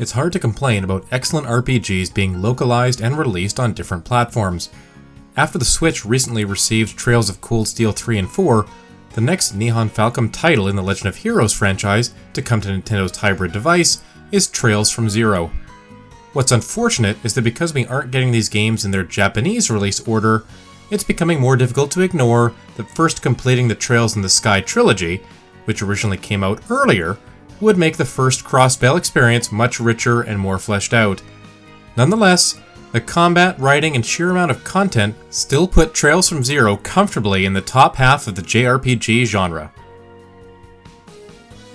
it's hard to complain about excellent RPGs being localized and released on different platforms. After the Switch recently received Trails of Cold Steel 3 and 4, the next Nihon Falcom title in the Legend of Heroes franchise to come to Nintendo's hybrid device is Trails from Zero. What's unfortunate is that because we aren't getting these games in their Japanese release order, it's becoming more difficult to ignore that first completing the Trails in the Sky trilogy, which originally came out earlier, would make the first Crossbell experience much richer and more fleshed out. Nonetheless, the combat, writing, and sheer amount of content still put Trails from Zero comfortably in the top half of the JRPG genre.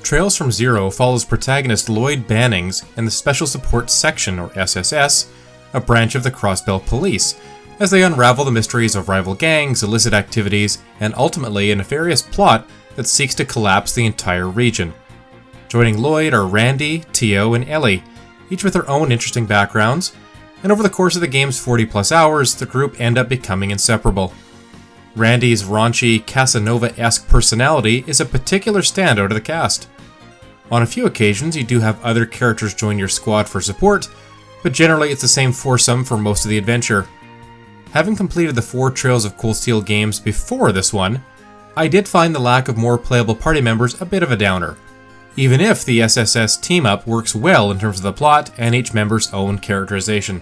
Trails from Zero follows protagonist Lloyd Bannings and the Special Support Section, or SSS, a branch of the Crossbell Police, as they unravel the mysteries of rival gangs, illicit activities, and ultimately a nefarious plot that seeks to collapse the entire region. Joining Lloyd are Randy, Tio, and Ellie, each with their own interesting backgrounds, and over the course of the game's 40+ hours, the group end up becoming inseparable. Randy's raunchy, Casanova-esque personality is a particular standout of the cast. On a few occasions, you do have other characters join your squad for support, but generally it's the same foursome for most of the adventure. Having completed the 4 Trails of Cold Steel games before this one, I did find the lack of more playable party members a bit of a downer, even if the SSS team-up works well in terms of the plot and each member's own characterization.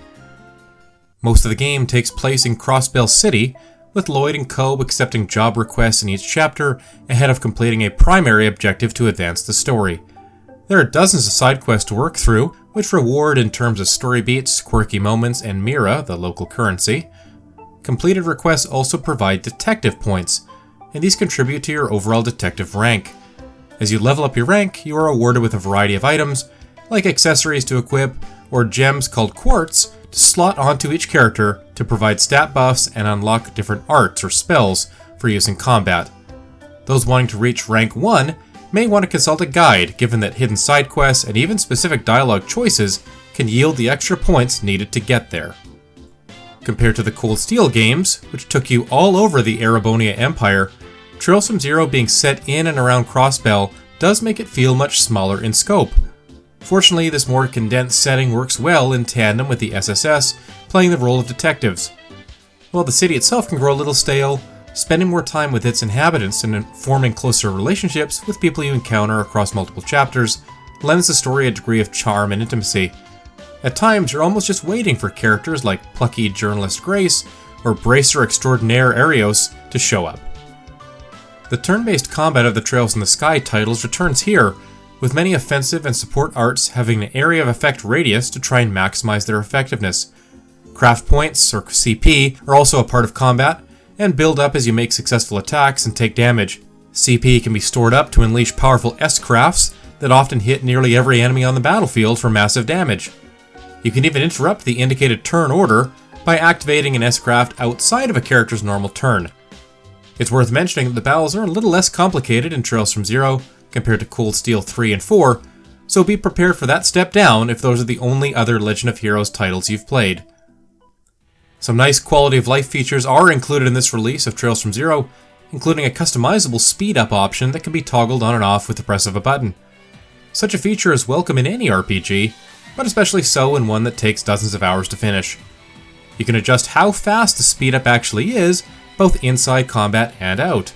Most of the game takes place in Crossbell City, with Lloyd and co. accepting job requests in each chapter ahead of completing a primary objective to advance the story. There are dozens of side quests to work through, which reward in terms of story beats, quirky moments, and Mira, the local currency. Completed requests also provide detective points, and these contribute to your overall detective rank. As you level up your rank, you are awarded with a variety of items, like accessories to equip, or gems called quartz, to slot onto each character to provide stat buffs and unlock different arts or spells for use in combat. Those wanting to reach rank 1 may want to consult a guide, given that hidden side quests and even specific dialogue choices can yield the extra points needed to get there. Compared to the Cold Steel games, which took you all over the Erebonia Empire, Trails from Zero being set in and around Crossbell does make it feel much smaller in scope. Fortunately, this more condensed setting works well in tandem with the SSS playing the role of detectives. While the city itself can grow a little stale, spending more time with its inhabitants and forming closer relationships with people you encounter across multiple chapters lends the story a degree of charm and intimacy. At times, you're almost just waiting for characters like plucky journalist Grace or bracer extraordinaire Arios to show up. The turn-based combat of the Trails in the Sky titles returns here, with many offensive and support arts having an area of effect radius to try and maximize their effectiveness. Craft points, or CP, are also a part of combat, and build up as you make successful attacks and take damage. CP can be stored up to unleash powerful S-crafts that often hit nearly every enemy on the battlefield for massive damage. You can even interrupt the indicated turn order by activating an S-craft outside of a character's normal turn. It's worth mentioning that the battles are a little less complicated in Trails from Zero compared to Cold Steel 3 and 4, so be prepared for that step down if those are the only other Legend of Heroes titles you've played. Some nice quality of life features are included in this release of Trails from Zero, including a customizable speed-up option that can be toggled on and off with the press of a button. Such a feature is welcome in any RPG, but especially so in one that takes dozens of hours to finish. You can adjust how fast the speed-up actually is, both inside combat and out.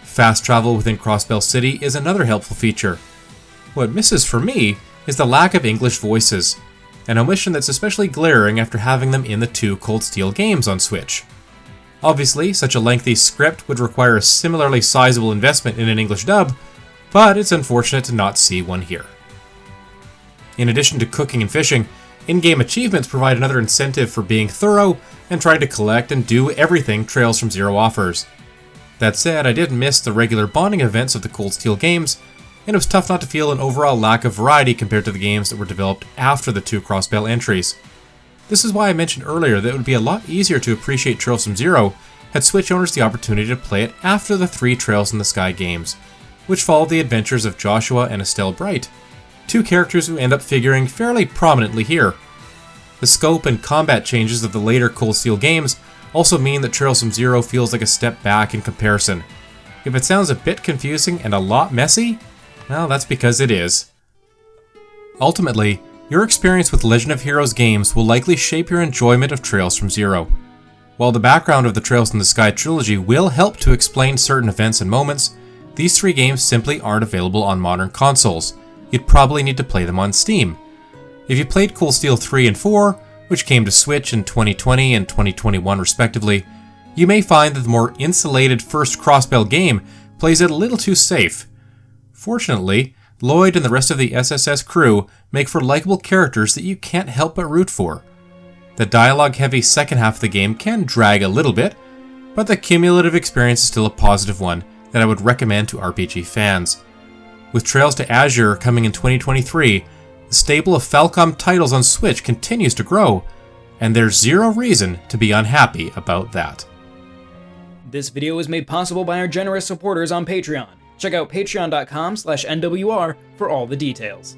Fast travel within Crossbell City is another helpful feature. What misses for me is the lack of English voices, an omission that's especially glaring after having them in the 2 Cold Steel games on Switch. Obviously, such a lengthy script would require a similarly sizable investment in an English dub, but it's unfortunate to not see one here. In addition to cooking and fishing, in-game achievements provide another incentive for being thorough and trying to collect and do everything Trails from Zero offers. That said, I did miss the regular bonding events of the Cold Steel games, and it was tough not to feel an overall lack of variety compared to the games that were developed after the 2 Crossbell entries. This is why I mentioned earlier that it would be a lot easier to appreciate Trails from Zero had Switch owners the opportunity to play it after the 3 Trails in the Sky games, which followed the adventures of Joshua and Estelle Bright, 2 characters who end up figuring fairly prominently here. The scope and combat changes of the later Cold Steel games also mean that Trails from Zero feels like a step back in comparison. If it sounds a bit confusing and a lot messy, well, that's because it is. Ultimately, Your experience with Legend of Heroes games will likely shape your enjoyment of Trails from Zero. While the background of the Trails in the Sky trilogy will help to explain certain events and moments, these 3 games simply aren't available on modern consoles. You'd probably need to play them on Steam. If you played Cool Steel 3 and 4, which came to Switch in 2020 and 2021 respectively, you may find that the more insulated first Crossbell game plays it a little too safe. Fortunately, Lloyd and the rest of the SSS crew make for likable characters that you can't help but root for. The dialogue-heavy second half of the game can drag a little bit, but the cumulative experience is still a positive one that I would recommend to RPG fans. With Trails to Azure coming in 2023, the stable of Falcom titles on Switch continues to grow, and there's zero reason to be unhappy about that. This video was made possible by our generous supporters on Patreon. Check out patreon.com/NWR for all the details.